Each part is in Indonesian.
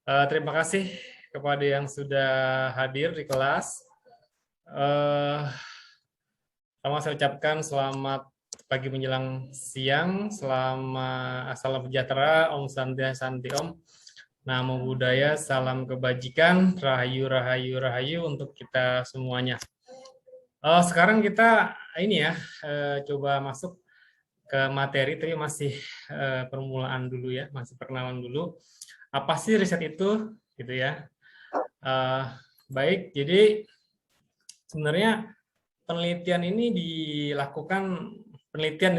Terima kasih kepada yang sudah hadir di kelas. Eh, Pertama saya ucapkan selamat pagi menjelang siang, salam sejahtera, Om Santi Santi Om. Namo Buddhaya, salam kebajikan, rahayu rahayu rahayu untuk kita semuanya. Sekarang kita ini ya, coba masuk ke materi, tapi masih permulaan dulu ya, masih perkenalan dulu. Apa sih riset itu, gitu ya? Eh, Baik, jadi sebenarnya penelitian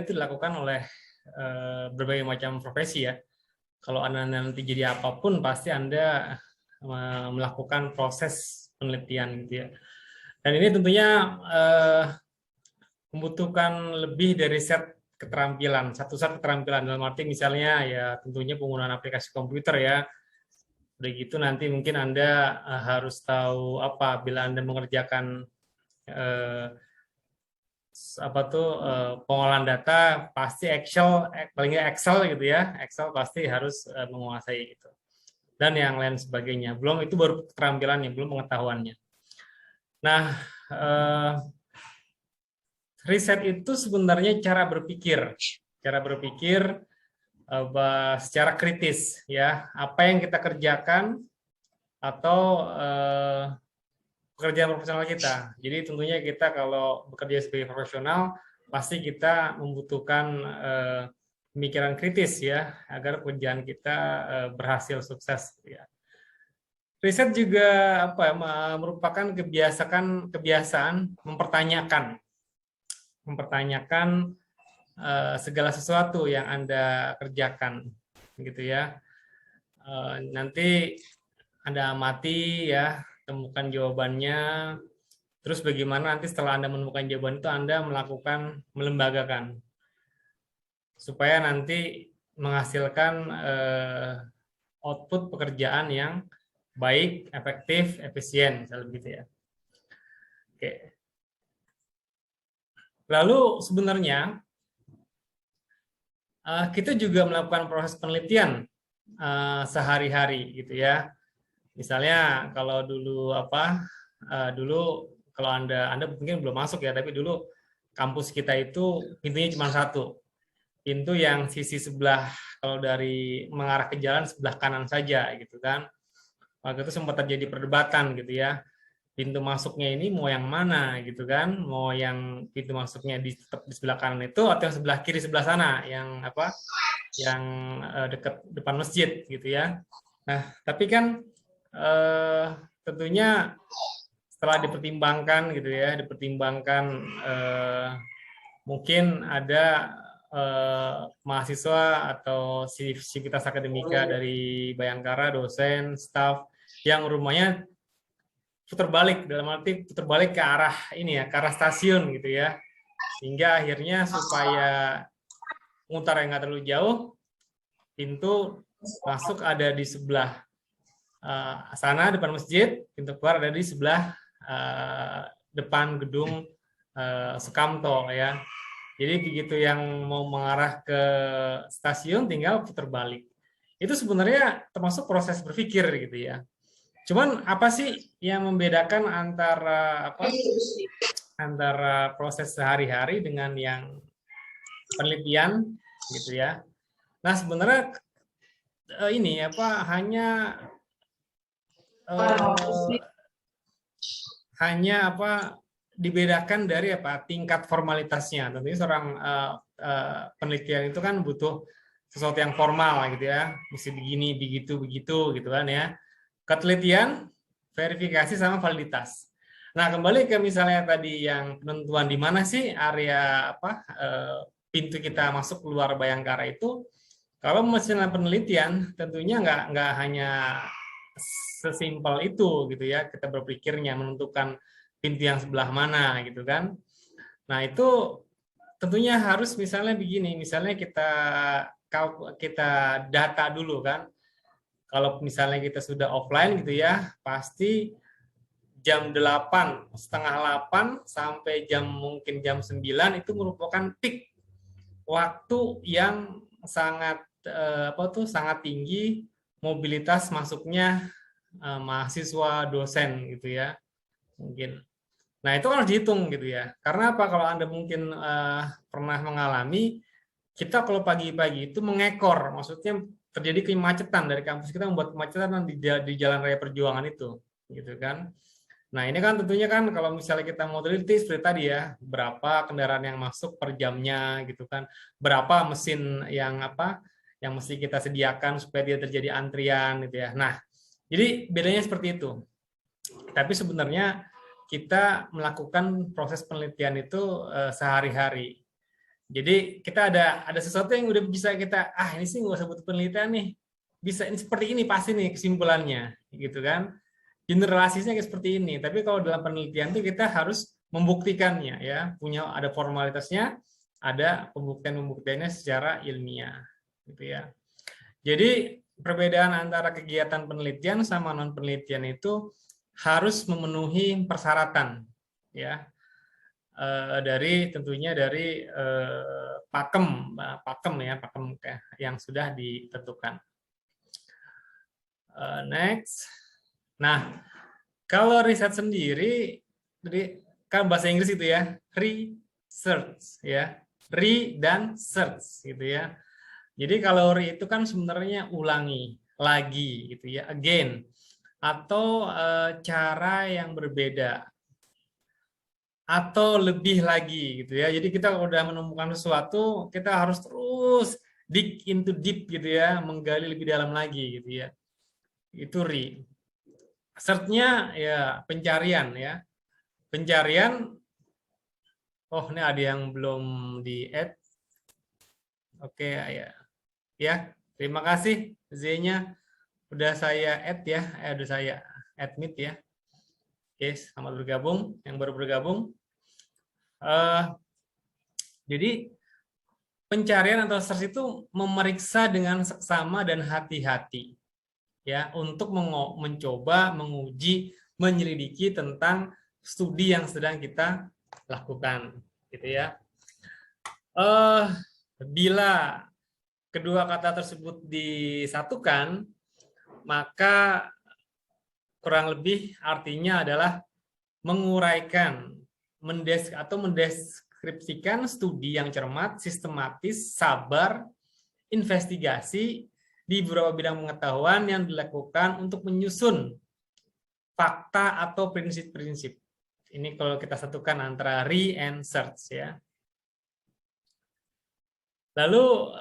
itu dilakukan oleh berbagai macam profesi ya. Kalau Anda nanti jadi apapun, pasti Anda melakukan proses penelitian gitu ya. Dan ini tentunya membutuhkan lebih dari set keterampilan, satu set keterampilan dalam arti misalnya ya tentunya penggunaan aplikasi komputer ya. Udah gitu nanti mungkin Anda harus tahu apa bila Anda mengerjakan eh, pengolahan data, pasti Excel, paling nggak Excel gitu ya, Excel pasti harus menguasai itu dan yang lain sebagainya. Belum itu baru keterampilannya, belum pengetahuannya. Nah, riset itu sebenarnya cara berpikir secara kritis ya, apa yang kita kerjakan atau pekerjaan profesional kita. Jadi tentunya kita kalau bekerja sebagai profesional pasti kita membutuhkan pemikiran kritis ya agar pekerjaan kita berhasil sukses ya. Riset juga merupakan kebiasaan mempertanyakan segala sesuatu yang Anda kerjakan gitu ya. Nanti Anda amati ya, temukan jawabannya. Terus bagaimana nanti setelah Anda menemukan jawaban itu Anda melembagakan supaya nanti menghasilkan output pekerjaan yang baik, efektif, efisien, misalnya begitu ya. Oke. Lalu sebenarnya kita juga melakukan proses penelitian sehari-hari gitu ya. Misalnya kalau dulu dulu kalau Anda mungkin belum masuk ya, tapi dulu kampus kita itu pintunya cuma satu. Pintu yang sisi sebelah kalau dari mengarah ke jalan sebelah kanan saja gitu kan. Waktu itu sempat terjadi perdebatan gitu ya. Pintu masuknya ini mau yang mana gitu kan? Mau yang pintu masuknya tetap di sebelah kanan itu atau yang sebelah kiri sebelah sana yang yang dekat depan masjid gitu ya. Nah, tapi kan tentunya setelah dipertimbangkan gitu ya, mungkin ada mahasiswa atau sivitas akademika dari Bayangkara, dosen, staf yang rumahnya putar balik, dalam arti putar balik ke arah ini ya, ke arah stasiun gitu ya, sehingga akhirnya supaya mutar yang nggak terlalu jauh, pintu masuk ada di sebelah sana depan masjid, pintu keluar ada di sebelah depan gedung Sukamto ya. Jadi begitu yang mau mengarah ke stasiun tinggal putar balik. Itu sebenarnya termasuk proses berpikir gitu ya. Cuman apa sih yang membedakan antara proses sehari-hari dengan yang penelitian gitu ya. Nah, sebenarnya ini hanya dibedakan dari tingkat formalitasnya. Tentunya seorang penelitian itu kan butuh sesuatu yang formal gitu ya, mesti begini, begitu, begitu gitu kan ya. Ketelitian, verifikasi sama validitas. Nah, kembali ke misalnya tadi yang penentuan di mana sih area pintu kita masuk keluar Bayangkara itu. Kalau misalnya penelitian, tentunya nggak hanya sesimpel itu gitu ya, kita berpikirnya menentukan pintu yang sebelah mana gitu kan. Nah itu tentunya harus misalnya begini, misalnya kita data dulu kan. Kalau misalnya kita sudah offline gitu ya, pasti jam 8, setengah 8 sampai mungkin jam 9 itu merupakan peak waktu yang sangat sangat tinggi mobilitas masuknya mahasiswa, dosen gitu ya, mungkin. Nah, itu kan harus dihitung gitu ya. Karena apa? Kalau Anda mungkin pernah mengalami, kita kalau pagi-pagi itu mengekor, maksudnya terjadi kemacetan dari kampus kita, membuat kemacetan di Jalan Raya Perjuangan itu, gitu kan. Nah, ini kan tentunya kan kalau misalnya kita mau teliti seperti tadi ya, berapa kendaraan yang masuk per jamnya gitu kan, berapa mesin yang yang mesti kita sediakan supaya tidak terjadi antrian gitu ya. Nah, jadi bedanya seperti itu. Tapi sebenarnya kita melakukan proses penelitian itu sehari-hari. Jadi kita ada sesuatu yang udah bisa kita, ini sih nggak usah butuh penelitian nih, bisa ini seperti ini pasti nih kesimpulannya, gitu kan. Generalisasinya kayak seperti ini. Tapi kalau dalam penelitian itu kita harus membuktikannya ya, ada formalitasnya, ada pembuktiannya secara ilmiah, gitu ya. Jadi perbedaan antara kegiatan penelitian sama non penelitian itu harus memenuhi persyaratan ya, tentunya dari pakem yang sudah ditentukan. Next. Nah, kalau riset sendiri, kan bahasa Inggris itu ya, research ya, dan search gitu ya. Jadi kalau itu kan sebenarnya ulangi lagi gitu ya, again, atau cara yang berbeda, atau lebih lagi gitu ya. Jadi kita udah menemukan sesuatu, kita harus terus dig into deep gitu ya, menggali lebih dalam lagi gitu ya. Itu search-nya ya pencarian ya. Pencarian, oh ini ada yang belum di-add. Oke ya. Ya, terima kasih Z-nya. Udah saya add ya, udah saya admit ya. Oke, selamat bergabung yang baru bergabung. Jadi pencarian atau search itu memeriksa dengan seksama dan hati-hati ya, untuk mencoba, menguji, menyelidiki tentang studi yang sedang kita lakukan gitu ya. Bila kedua kata tersebut disatukan, maka kurang lebih artinya adalah menguraikan, mendeskripsikan studi yang cermat, sistematis, sabar, investigasi di beberapa bidang pengetahuan yang dilakukan untuk menyusun fakta atau prinsip-prinsip. Ini kalau kita satukan antara re and search ya. Lalu,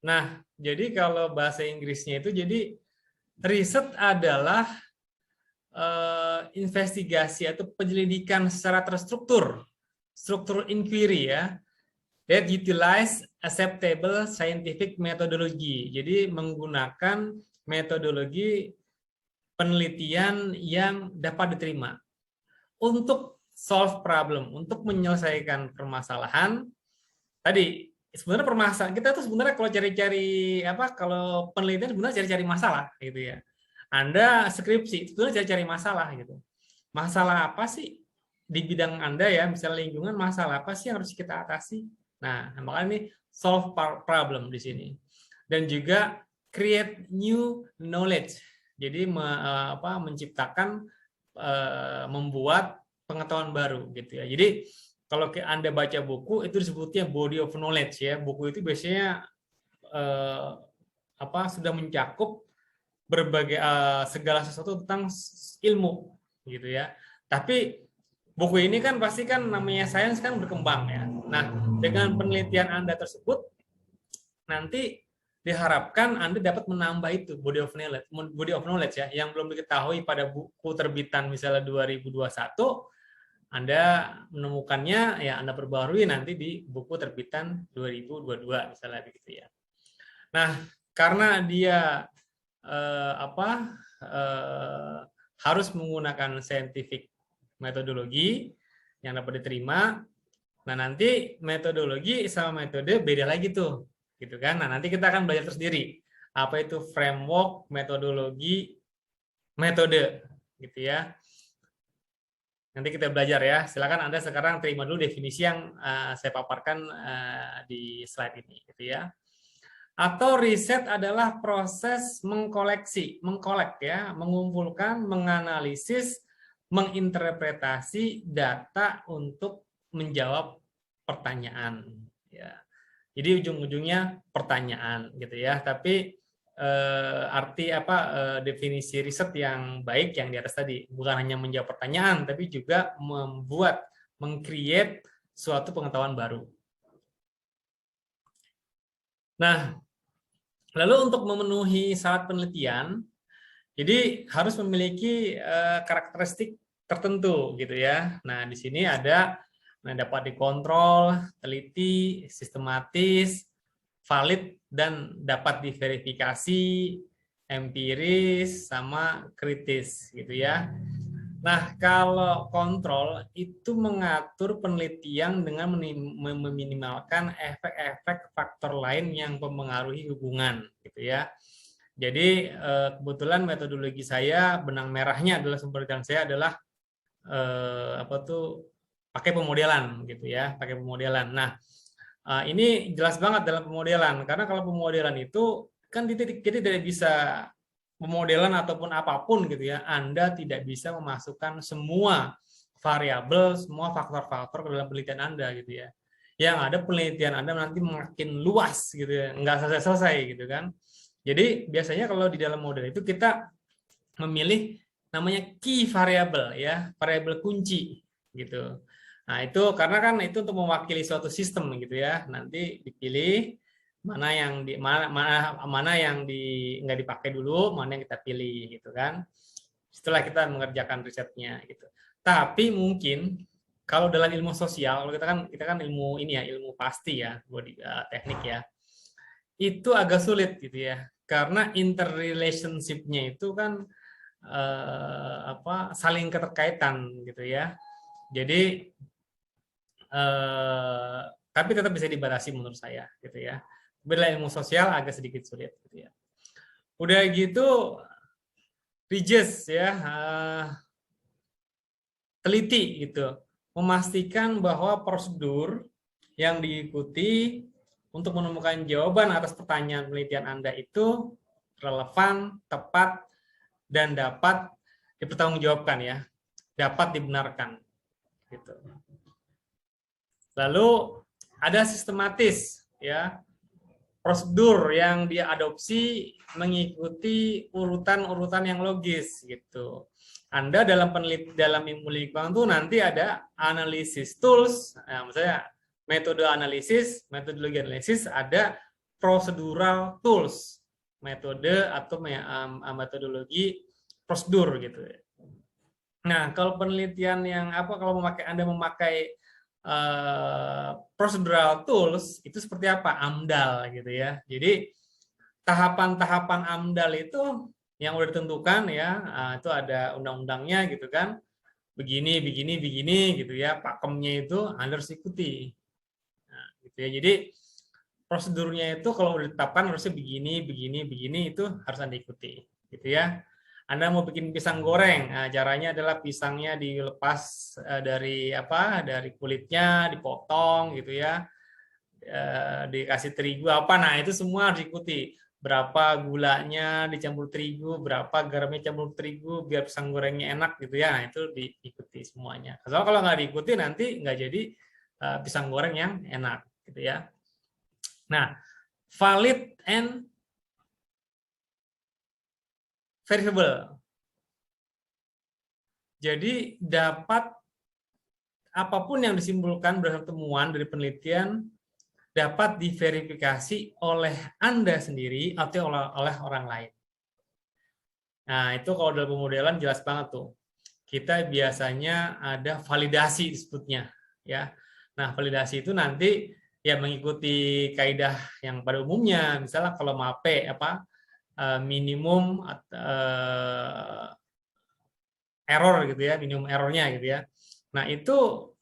nah, jadi kalau bahasa Inggrisnya itu, jadi riset adalah investigasi atau penyelidikan secara terstruktur, struktur inquiry ya, that utilize acceptable scientific methodology. Jadi menggunakan metodologi penelitian yang dapat diterima untuk solve problem, untuk menyelesaikan permasalahan. Tadi sebenarnya permasalahan kita tuh sebenarnya kalau cari-cari kalau penelitian sebenarnya cari-cari masalah gitu ya. Anda skripsi sebenarnya cari-cari masalah gitu. Masalah apa sih di bidang Anda ya, misalnya lingkungan, masalah apa sih yang harus kita atasi? Nah, makanya ini solve problem di sini. Dan juga create new knowledge. Jadi menciptakan, membuat pengetahuan baru gitu ya. Jadi kalau Anda baca buku itu disebutnya body of knowledge ya. Buku itu biasanya sudah mencakup berbagai segala sesuatu tentang ilmu gitu ya. Tapi buku ini kan pasti kan namanya sains kan berkembang ya. Nah, dengan penelitian Anda tersebut nanti diharapkan Anda dapat menambah itu body of knowledge ya, yang belum diketahui pada buku terbitan misalnya 2021, Anda menemukannya ya, Anda perbarui nanti di buku terbitan 2022 misalnya begitu ya. Nah, karena dia harus menggunakan scientific metodologi yang dapat diterima. Nah, nanti metodologi sama metode beda lagi tuh, gitu kan. Nah, nanti kita akan belajar sendiri apa itu framework, metodologi, metode, gitu ya. Nanti kita belajar ya. Silakan Anda sekarang terima dulu definisi yang saya paparkan di slide ini, gitu ya. Atau riset adalah proses mengkolek ya, mengumpulkan, menganalisis, menginterpretasi data untuk menjawab pertanyaan. Ya. Jadi ujung-ujungnya pertanyaan gitu ya. Tapi arti apa definisi riset yang baik yang di atas tadi bukan hanya menjawab pertanyaan, tapi juga meng-create suatu pengetahuan baru. Nah, lalu untuk memenuhi syarat penelitian, jadi harus memiliki karakteristik tertentu gitu ya. Nah, di sini ada dapat dikontrol, teliti, sistematis, valid dan dapat diverifikasi, empiris sama kritis gitu ya. Nah, kalau kontrol itu mengatur penelitian dengan meminimalkan efek-efek faktor lain yang mempengaruhi hubungan, gitu ya. Jadi kebetulan metodologi saya benang merahnya adalah sumber data saya adalah pakai pemodelan, gitu ya, pakai pemodelan. Nah, ini jelas banget dalam pemodelan karena kalau pemodelan itu kan kita tidak bisa pemodelan ataupun apapun gitu ya, Anda tidak bisa memasukkan semua variabel, semua faktor-faktor ke dalam penelitian Anda gitu ya. Yang ada penelitian Anda nanti makin luas gitu ya, nggak selesai-selesai gitu kan. Jadi biasanya kalau di dalam model itu kita memilih namanya key variable ya, variabel kunci gitu. Nah, itu karena kan itu untuk mewakili suatu sistem gitu ya. Nanti dipilih mana yang nggak dipakai dulu, mana yang kita pilih gitu kan. Setelah kita mengerjakan risetnya gitu. Tapi mungkin kalau dalam ilmu sosial, kalau kita kan ilmu ini ya, ilmu pasti ya, teknik ya. Itu agak sulit gitu ya. Karena interrelationship-nya itu kan saling keterkaitan gitu ya. Jadi tapi tetap bisa dibatasi menurut saya gitu ya. Bila ilmu sosial agak sedikit sulit gitu ya. Udah gitu Regis ya, teliti gitu, memastikan bahwa prosedur yang diikuti untuk menemukan jawaban atas pertanyaan penelitian Anda itu relevan, tepat, dan dapat dipertanggungjawabkan ya, dapat dibenarkan gitu. Lalu ada sistematis ya, prosedur yang dia adopsi mengikuti urutan-urutan yang logis gitu. Anda dalam ilmu lingkungan tuh nanti ada analisis tools, nah, misalnya metode analisis, metodologi analisis, ada procedural tools, metode atau metodologi prosedur gitu. Nah, kalau penelitian yang kalau Anda memakai procedural tools itu seperti apa? AMDAL gitu ya. Jadi tahapan-tahapan AMDAL itu yang udah ditentukan ya, itu ada undang-undangnya gitu kan. Begini gitu ya. Pakemnya itu Anda harus ikuti. Nah, gitu ya. Jadi prosedurnya itu kalau udah ditetapkan harusnya begini itu harus Anda ikuti gitu ya. Anda mau bikin pisang goreng, nah, caranya adalah pisangnya dilepas dari kulitnya, dipotong gitu ya, dikasih terigu nah itu semua harus diikuti. Berapa gulanya dicampur terigu, berapa garamnya campur terigu biar pisang gorengnya enak gitu ya. Nah itu diikuti semuanya. Soalnya kalau nggak diikuti nanti nggak jadi pisang goreng yang enak gitu ya. Nah, valid and verifiable. Jadi dapat apapun yang disimpulkan berdasarkan temuan dari penelitian dapat diverifikasi oleh Anda sendiri atau oleh orang lain. Nah, itu kalau dalam pemodelan jelas banget tuh. Kita biasanya ada validasi disebutnya ya. Nah, validasi itu nanti ya mengikuti kaidah yang pada umumnya. Misalnya kalau MAPE minimum error gitu ya, minimum errornya gitu ya. Nah, itu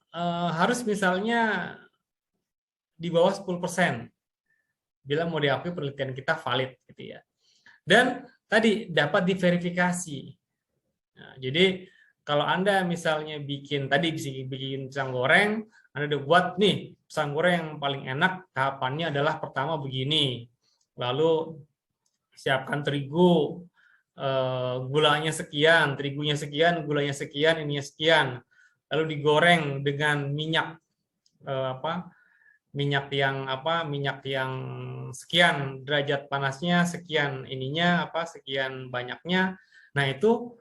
harus misalnya di bawah 10% bila mau diakui penelitian kita valid gitu ya. Dan tadi dapat diverifikasi. Nah, jadi kalau Anda misalnya bikin pisang goreng, Anda udah buat nih pisang goreng yang paling enak, tahapannya adalah pertama begini. lalu siapkan terigu, gulanya sekian, terigunya sekian, gulanya sekian, ininya sekian, lalu digoreng dengan minyak minyak yang sekian derajat panasnya, sekian ininya sekian banyaknya. Nah, itu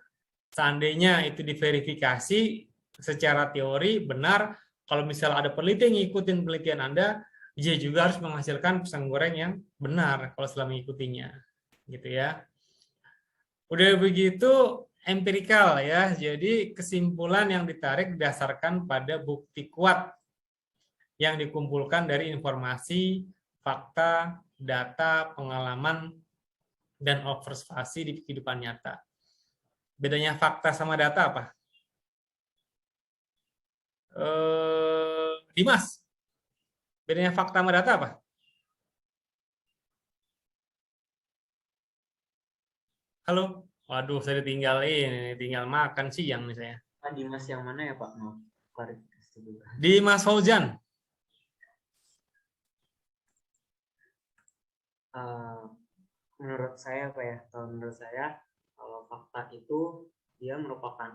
seandainya itu diverifikasi secara teori benar, kalau misalnya ada peneliti yang ngikutin penelitian Anda, dia juga harus menghasilkan pisang goreng yang benar kalau setelah mengikutinya, gitu ya. Udah begitu empirikal ya, jadi kesimpulan yang ditarik berdasarkan pada bukti kuat yang dikumpulkan dari informasi, fakta, data, pengalaman, dan observasi di kehidupan nyata. Bedanya fakta sama data apa? Dimas, bedanya fakta sama data apa? Halo? Waduh, saya ditinggalin, tinggal makan siang nih saya. Dimas yang mana ya Pak? Maaf, klarifikasi dulu. Dimas Fauzan. Menurut saya Pak ya, kalau fakta itu dia merupakan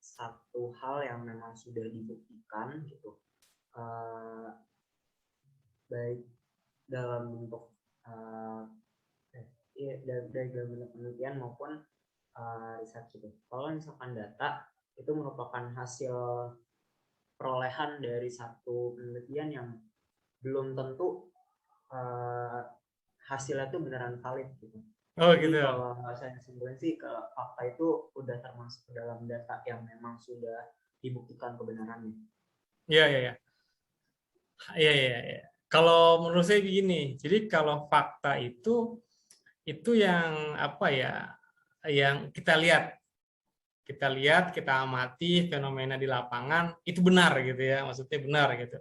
satu hal yang memang sudah dibuktikan gitu, baik dalam bentuk dari dalam bentuk penelitian maupun riset gitu. Kalau misalkan data itu merupakan hasil perolehan dari satu penelitian yang belum tentu hasilnya itu beneran valid gitu. Oh, jadi gitu. Kalau saya simpulin sih, kalau fakta itu udah termasuk ke dalam data yang memang sudah dibuktikan kebenarannya. Iya, iya, iya. Iya, iya, iya. Kalau menurut saya begini, jadi kalau fakta itu yang yang kita lihat, kita amati fenomena di lapangan itu benar gitu ya, maksudnya benar gitu.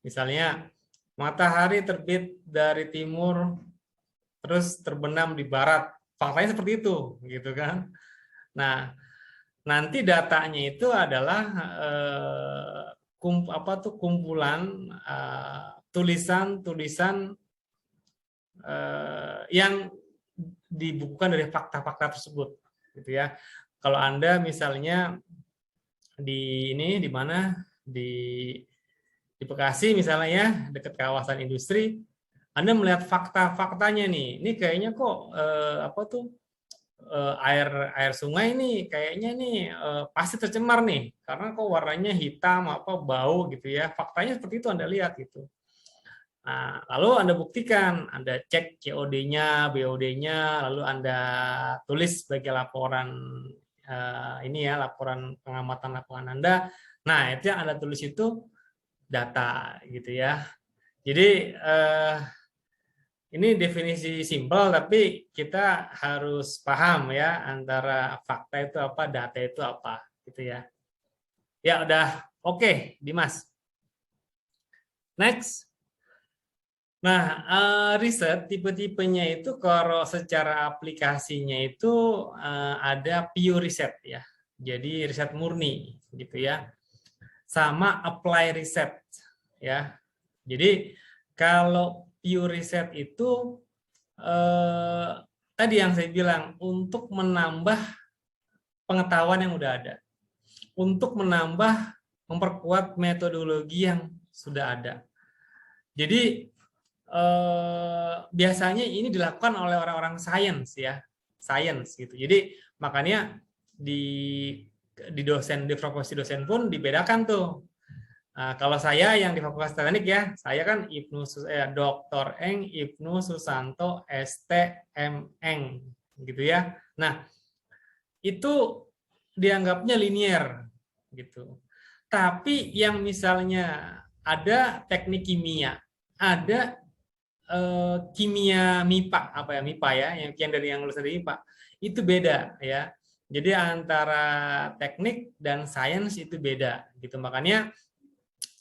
Misalnya matahari terbit dari timur terus terbenam di barat, faktanya seperti itu gitu kan. Nah, nanti datanya itu adalah kumpulan tulisan-tulisan yang dibukukan dari fakta-fakta tersebut gitu ya. Kalau Anda misalnya di mana di Bekasi misalnya ya, dekat kawasan industri, Anda melihat fakta-faktanya nih. Ini kayaknya kok air sungai nih kayaknya nih pasti tercemar nih karena kok warnanya hitam bau gitu ya. Faktanya seperti itu Anda lihat gitu. Nah, lalu Anda buktikan, Anda cek COD-nya, BOD-nya, lalu Anda tulis sebagai laporan laporan pengamatan lapangan Anda. Nah, itu yang Anda tulis itu data gitu ya. Jadi ini definisi simpel, tapi kita harus paham ya antara fakta itu apa, data itu apa, gitu ya. Ya udah, oke, Dimas. Next. Nah, riset tipe-tipenya itu kalau secara aplikasinya itu ada pure riset ya. Jadi riset murni gitu ya. Sama apply riset ya. Jadi kalau pure riset itu tadi yang saya bilang untuk menambah pengetahuan yang udah ada, untuk memperkuat metodologi yang sudah ada. Jadi biasanya ini dilakukan oleh orang-orang sains ya, sains gitu. Jadi makanya di profesi dosen pun dibedakan tuh. Nah, kalau saya yang di Fakultas Teknik ya, saya kan Dr. Eng Ibnu Susanto ST Eng gitu ya. Nah, itu dianggapnya linier gitu. Tapi yang misalnya ada teknik kimia, ada kimia MIPA MIPA ya, yang dari yang lulus dari MIPA itu beda ya. Jadi antara teknik dan sains itu beda gitu. Makanya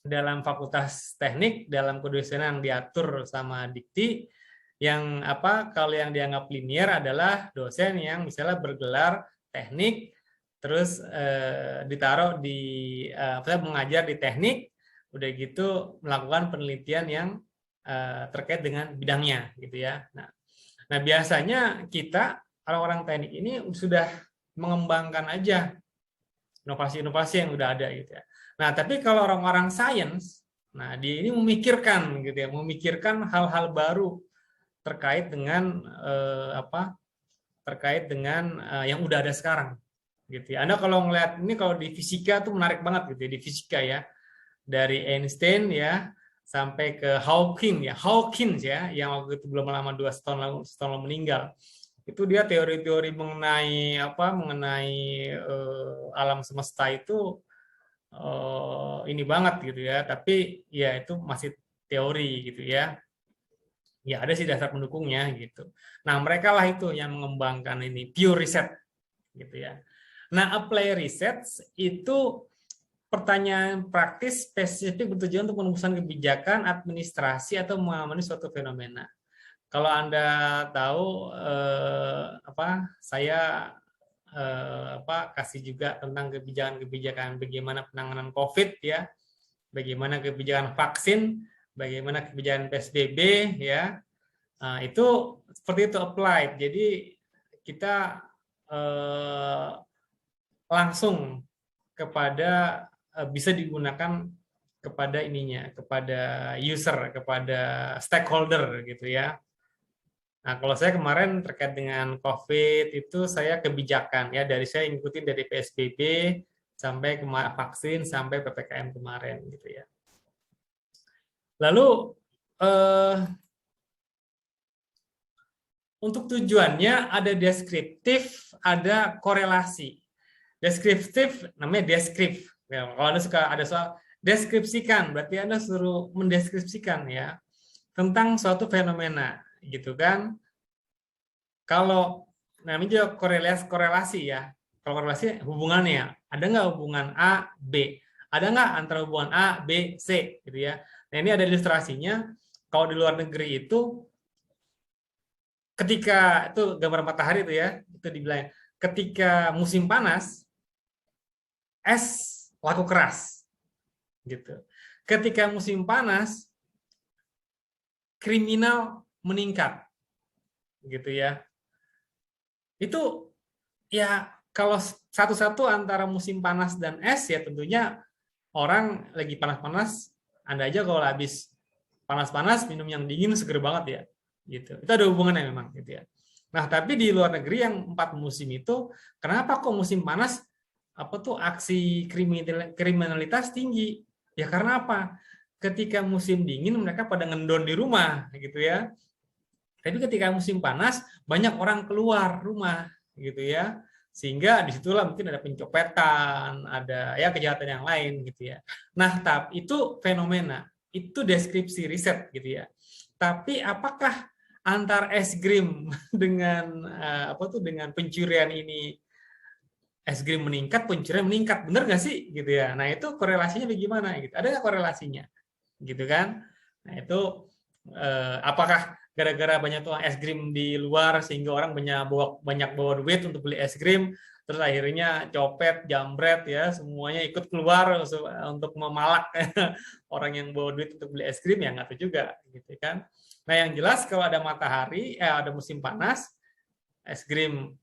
dalam Fakultas Teknik, dalam kedosenan diatur sama Dikti, yang kalau yang dianggap linier adalah dosen yang misalnya bergelar teknik, terus ditaruh di mengajar di teknik, udah gitu melakukan penelitian yang terkait dengan bidangnya gitu ya. Nah, Nah, biasanya kita orang-orang teknik ini sudah mengembangkan aja inovasi-inovasi yang udah ada gitu ya. Nah, tapi kalau orang-orang sains, nah dia ini memikirkan gitu ya, memikirkan hal-hal baru terkait dengan terkait dengan yang udah ada sekarang gitu ya. Anda kalau ngelihat ini, kalau di fisika tuh menarik banget gitu ya, di fisika ya, dari Einstein ya sampai ke Hawkins ya, yang waktu itu belum lama 2 tahun lalu meninggal. Itu dia teori-teori mengenai alam semesta itu ini banget gitu ya, tapi ya itu masih teori gitu ya. Ya ada sih dasar pendukungnya gitu. Nah, mereka lah itu yang mengembangkan ini pure research gitu ya. Nah, apply research itu pertanyaan praktis spesifik bertujuan untuk merumuskan kebijakan, administrasi, atau mengamati suatu fenomena. Kalau Anda tahu saya kasih juga tentang kebijakan-kebijakan bagaimana penanganan COVID ya, bagaimana kebijakan vaksin, bagaimana kebijakan PSBB ya. Nah, itu seperti itu applied. Jadi kita langsung kepada bisa digunakan kepada ininya, kepada user, kepada stakeholder gitu ya. Nah, kalau saya kemarin terkait dengan COVID itu saya kebijakan ya, dari saya ikutin dari PSBB sampai vaksin sampai PPKM kemarin gitu ya. Lalu untuk tujuannya ada deskriptif, ada korelasi. Deskriptif namanya deskrip. Ya, kalau Anda suka ada soal deskripsikan, berarti Anda suruh mendeskripsikan ya tentang suatu fenomena gitu kan. Kalau namanya korelasi ya. Kalau korelasi hubungannya, ada nggak hubungan A, B? Ada nggak antara hubungan A, B, C gitu ya. Nah, ini ada ilustrasinya. Kalau di luar negeri itu ketika itu gambar matahari itu ya, itu dibilang ketika musim panas es laku keras gitu. Ketika musim panas kriminal meningkat gitu ya. Itu ya kalau satu-satu antara musim panas dan es ya tentunya orang lagi panas-panas, Anda aja kalau habis panas-panas minum yang dingin seger banget ya gitu. Itu ada hubungannya memang gitu ya. Nah, tapi di luar negeri yang 4 musim itu kenapa kok musim panas aksi kriminalitas tinggi? Ya karena apa? Ketika musim dingin mereka pada ngendon di rumah gitu ya. Tapi ketika musim panas banyak orang keluar rumah gitu ya. Sehingga disitulah mungkin ada pencopetan, ada ya kejahatan yang lain gitu ya. Nah, tapi itu fenomena, itu deskripsi riset gitu ya. Tapi apakah antar es krim dengan dengan pencurian ini es krim meningkat, pencurian meningkat, benar nggak sih gitu ya? Nah itu korelasinya bagaimana? Gitu. Ada nggak korelasinya? Gitu kan? Nah itu apakah gara-gara banyak tukang es krim di luar sehingga orang banyak bawa duit untuk beli es krim, terus akhirnya copet, jambret ya semuanya ikut keluar untuk memalak orang yang bawa duit untuk beli es krim ya nggak tahu juga gitu kan. Nah yang jelas kalau ada matahari, ada musim panas,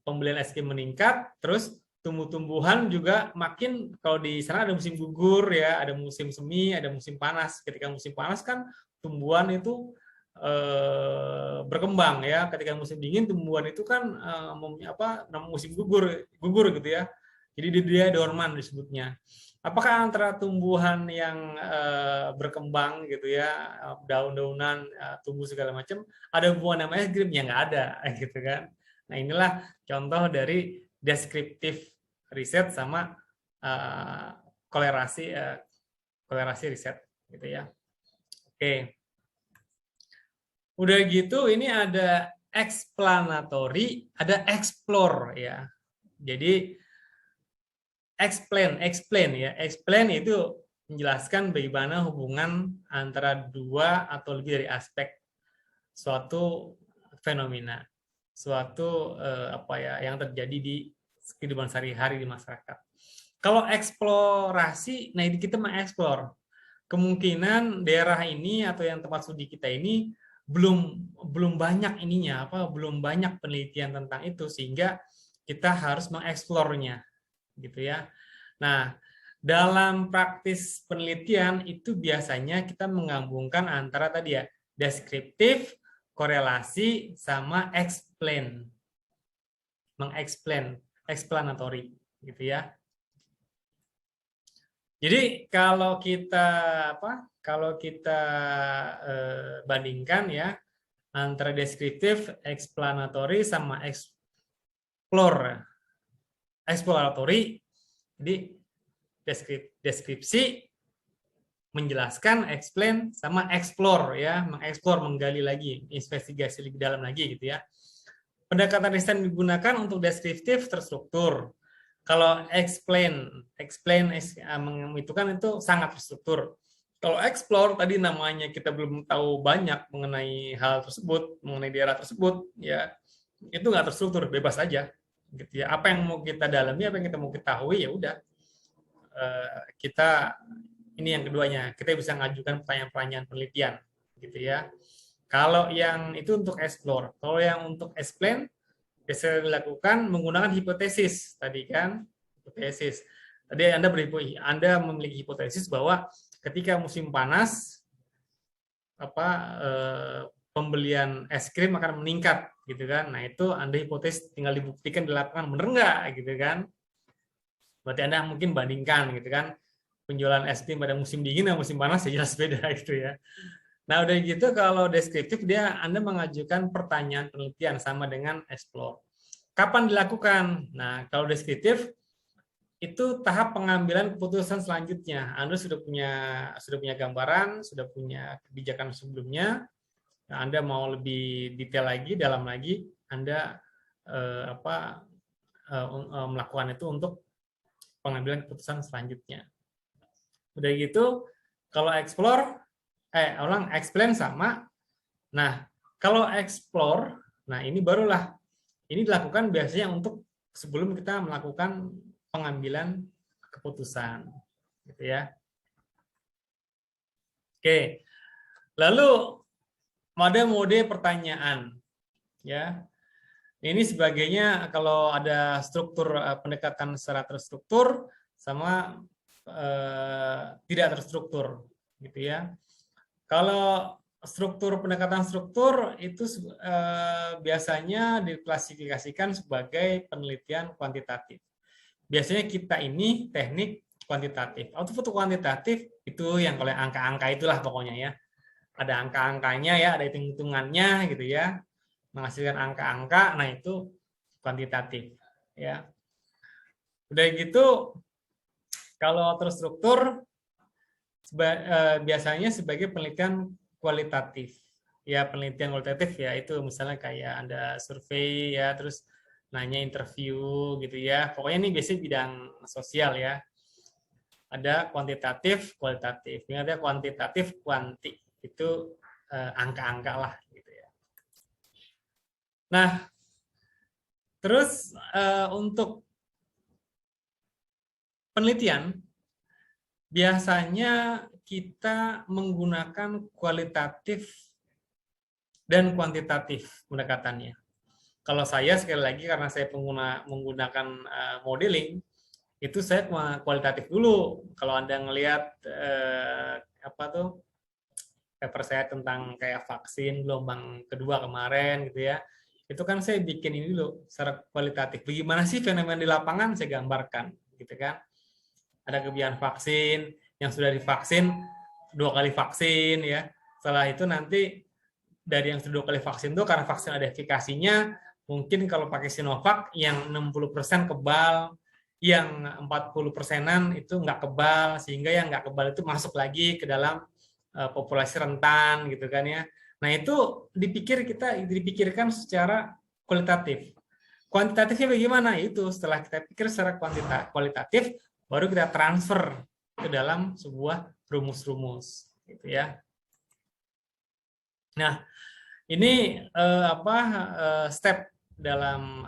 pembelian es krim meningkat, terus tumbuh-tumbuhan juga makin, kalau di sana ada musim gugur ya, ada musim semi, ada musim panas. Ketika musim panas kan tumbuhan itu berkembang ya. Ketika musim dingin tumbuhan itu kan musim gugur gitu ya. Jadi dia dorman disebutnya. Apakah antara tumbuhan yang berkembang gitu ya, daun-daunan tumbuh segala macam, ada hubungan sama es krim? Ya nggak ada gitu kan. Nah inilah contoh dari deskriptif riset sama kolerasi riset gitu ya. Oke. Udah gitu ini ada explanatory, ada explore ya. Jadi explain ya. Explain itu menjelaskan bagaimana hubungan antara dua atau lebih dari aspek suatu fenomena, suatu yang terjadi di kehidupan sehari-hari di masyarakat. Kalau eksplorasi, nah kita mengeksplor kemungkinan daerah ini atau yang tempat studi kita ini belum banyak ininya belum banyak penelitian tentang itu sehingga kita harus mengeksplornya gitu ya. Nah, dalam praktis penelitian itu biasanya kita menggabungkan antara tadi ya deskriptif, korelasi sama explain. Mengexplain, explanatory gitu ya. Jadi kalau kita bandingkan ya antara deskriptif, explanatory sama exploratory. Jadi deskripsi, menjelaskan, explain sama explore ya, mengeksplor, menggali lagi, investigasi lebih dalam lagi gitu ya. Pendekatan riset yang digunakan untuk deskriptif terstruktur. Kalau explain itu kan itu sangat terstruktur. Kalau explore tadi namanya kita belum tahu banyak mengenai hal tersebut, mengenai daerah tersebut, ya itu nggak terstruktur, bebas aja, gitu ya. Apa yang mau kita dalami, apa yang kita mau ketahui, ya udah. Kita ini yang keduanya, kita bisa ngajukan pertanyaan-pertanyaan penelitian, gitu ya. Kalau yang itu untuk explore, kalau yang untuk explain bisa dilakukan menggunakan hipotesis tadi kan, hipotesis. Tadi Anda memiliki hipotesis bahwa ketika musim panas pembelian es krim akan meningkat gitu kan. Nah, itu Anda hipotesis tinggal dibuktikan di lapangan benar nggak gitu kan. Berarti Anda mungkin bandingkan gitu kan. Penjualan es krim pada musim dingin dan musim panas ya jelas beda gitu ya. Nah, udah gitu kalau deskriptif Anda mengajukan pertanyaan penelitian sama dengan explore. Kapan dilakukan? Nah, kalau deskriptif itu tahap pengambilan keputusan selanjutnya. Anda sudah punya gambaran, sudah punya kebijakan sebelumnya. Nah, Anda mau lebih detail lagi, dalam lagi, Anda melakukan itu untuk pengambilan keputusan selanjutnya. Udah gitu, kalau explain sama. Nah, kalau explore, nah ini barulah ini dilakukan biasanya untuk sebelum kita melakukan pengambilan keputusan, gitu ya. Oke, lalu mode pertanyaan, ya. Ini sebagainya kalau ada struktur pendekatan secara terstruktur sama tidak terstruktur, gitu ya. Kalau pendekatan struktur itu biasanya diklasifikasikan sebagai penelitian kuantitatif. Biasanya kita ini teknik kuantitatif. Output kuantitatif itu yang oleh angka-angka itulah pokoknya ya. Ada angka-angkanya ya, ada hitung-hitungannya gitu ya. Menghasilkan angka-angka, nah itu kuantitatif ya. Udah gitu kalau terstruktur biasanya sebagai penelitian kualitatif. Ya, penelitian kualitatif ya itu misalnya kayak Anda survei ya, terus nanya interview gitu ya. Pokoknya ini biasanya bidang sosial ya. Ada kuantitatif, kualitatif. Ini ada kuantitatif, kuanti. Itu angka-angka lah gitu ya. Nah, terus untuk penelitian biasanya kita menggunakan kualitatif dan kuantitatif pendekatannya. Kalau saya sekali lagi karena saya menggunakan modeling, itu saya kualitatif dulu. Kalau Anda ngelihat paper saya tentang kayak vaksin gelombang kedua kemarin gitu ya, itu kan saya bikin ini dulu secara kualitatif. Bagaimana sih fenomena di lapangan saya gambarkan, gitu kan? Ada kebijakan vaksin yang sudah divaksin 2 kali vaksin ya. Setelah itu nanti dari yang sudah 2 kali vaksin itu karena vaksin ada efikasinya, mungkin kalau pakai Sinovac yang 60% kebal, yang 40%-an itu nggak kebal, sehingga yang nggak kebal itu masuk lagi ke dalam populasi rentan gitu kan ya. Nah, itu dipikirkan secara kualitatif. Kuantitatifnya bagaimana? Itu setelah kita pikir secara kualitatif, baru kita transfer ke dalam sebuah rumus-rumus gitu ya. Nah, ini step dalam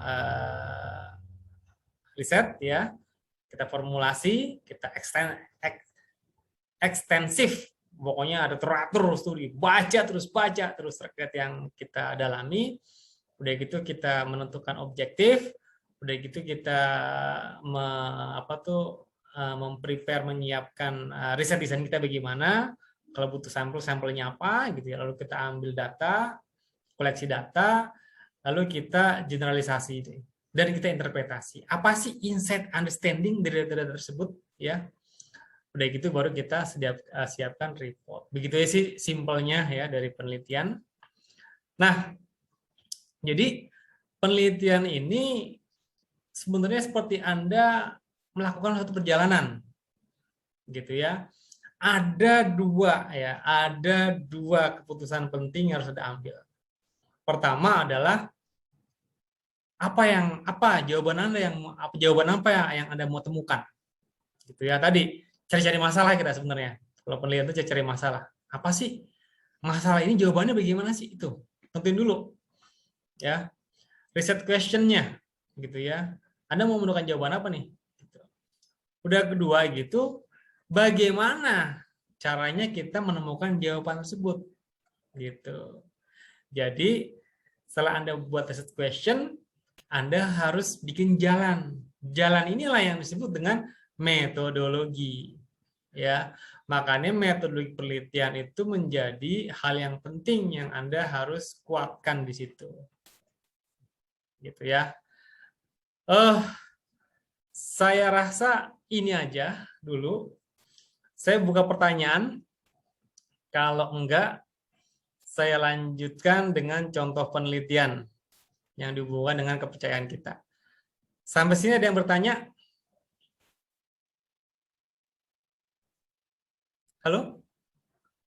riset ya. Kita formulasi, kita ekstensif pokoknya ada teratur terus tuh dibaca terus terkait yang kita dalami. Udah gitu kita menentukan objektif, udah gitu kita memprepare, menyiapkan riset desain kita bagaimana, kalau butuh sampelnya apa gitu ya, lalu kita ambil data, koleksi data, lalu kita generalisasi dan kita interpretasi. Apa sih insight understanding dari data tersebut ya? Udah gitu baru kita siapkan report. Begitu ya sih simpelnya ya dari penelitian. Nah, jadi penelitian ini sebenarnya seperti Anda melakukan suatu perjalanan, gitu ya. Ada dua keputusan penting yang harus Anda ambil. Pertama adalah jawaban apa yang Anda mau temukan, gitu ya. Tadi cari-cari masalah kita sebenarnya. Kalau penelitian itu cari masalah. Apa sih masalah ini? Jawabannya bagaimana sih itu? Tentuin dulu, ya. Reset question-nya, gitu ya. Anda mau menemukan jawaban apa nih? Gitu. Udah kedua gitu, bagaimana caranya kita menemukan jawaban tersebut, gitu. Jadi setelah Anda buat reset question, Anda harus bikin jalan. Jalan inilah yang disebut dengan metodologi. Ya, makanya metodologi penelitian itu menjadi hal yang penting yang Anda harus kuatkan di situ. Gitu ya. Saya rasa ini aja dulu. Saya buka pertanyaan. Kalau enggak, saya lanjutkan dengan contoh penelitian yang dihubungkan dengan kepercayaan kita. Sampai sini ada yang bertanya? Halo?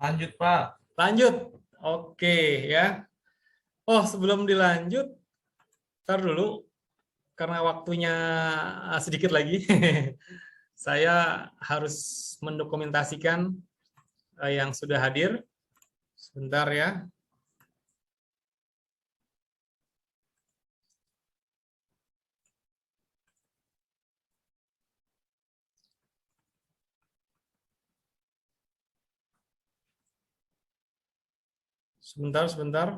Lanjut, Pak. Lanjut. Oke, ya. Oh, sebelum dilanjut, ntar dulu, karena waktunya sedikit lagi, saya harus mendokumentasikan yang sudah hadir. Sebentar ya. Sebentar. Sebentar.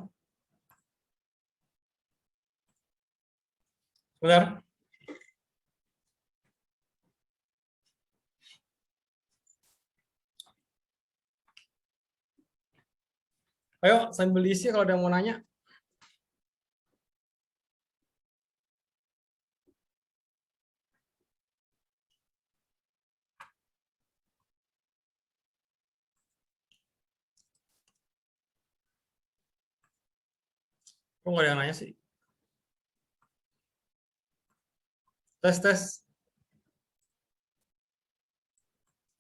Ayo, sambil diisi kalau ada yang mau nanya. Kok nggak ada yang nanya sih? Tes.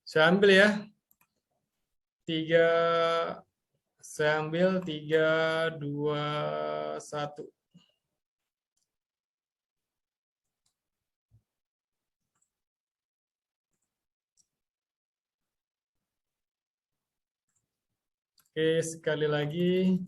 Saya ambil ya. Saya ambil 3, 2, 1. Oke, sekali lagi.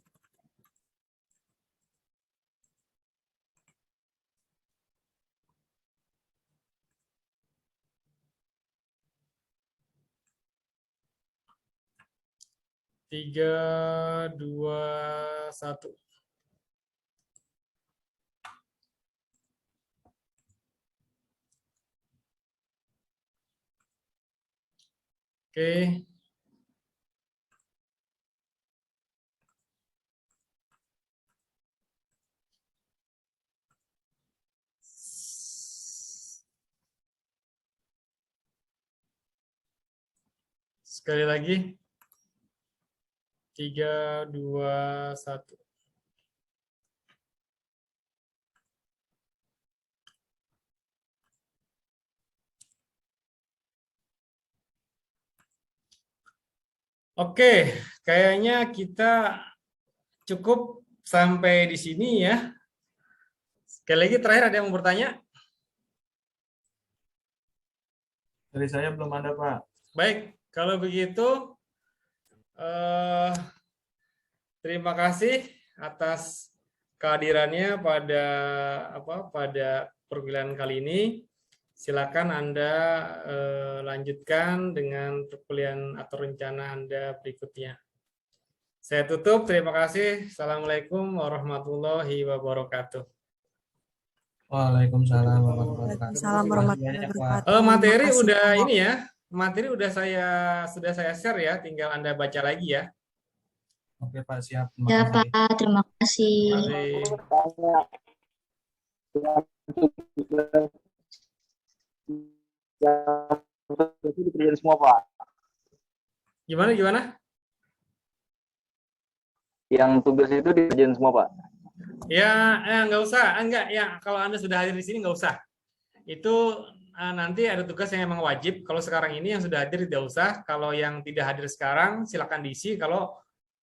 Tiga, 2, 1. Oke. Sekali lagi. 3, 2, 1. Oke, kayaknya kita cukup sampai di sini ya. Sekali lagi terakhir ada yang mau bertanya? Dari saya belum ada, Pak. Baik, kalau begitu terima kasih atas kehadirannya pada perkuliahan kali ini. silakan Anda lanjutkan dengan perkuliahan atau rencana Anda berikutnya. Saya tutup, terima kasih. Assalamualaikum warahmatullahi wabarakatuh. Waalaikumsalam warahmatullahi wabarakatuh. Waalaikumsalam warahmatullahi wabarakatuh. Materi Makasih, udah Pak. ini ya, materi udah sudah saya share ya, tinggal Anda baca lagi ya. Oke Pak, siap. Ya Terima kasih. Pak, terima kasih. Terima kasih. Itu dikerjain semua Pak. Gimana? Yang tugas itu dikerjain semua Pak. Ya, nggak usah, enggak ya. Kalau Anda sudah hadir di sini nggak usah. Itu nanti ada tugas yang memang wajib. Kalau sekarang ini yang sudah hadir tidak usah. Kalau yang tidak hadir sekarang silakan diisi. Kalau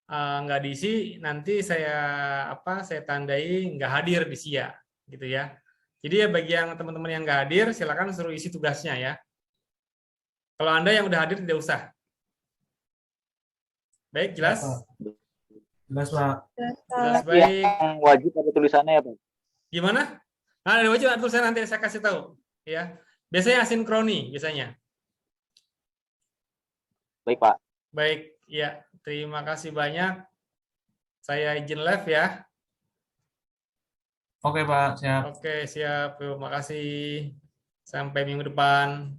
nggak diisi, nanti saya tandai nggak hadir di SIA, gitu ya. Jadi ya bagi yang teman-teman yang nggak hadir, silakan suruh isi tugasnya ya. Kalau Anda yang udah hadir tidak usah. Baik, jelas? Jelas Pak. Jelas, baik. Yang wajib ada tulisannya ya Pak. Gimana? Nah, ada wajib atau saya nanti saya kasih tahu, ya. Biasanya asinkroni biasanya. Baik Pak. Baik, ya. Terima kasih banyak. Saya izin live ya. Oke Pak, siap. Oke, siap. Terima kasih. Sampai minggu depan.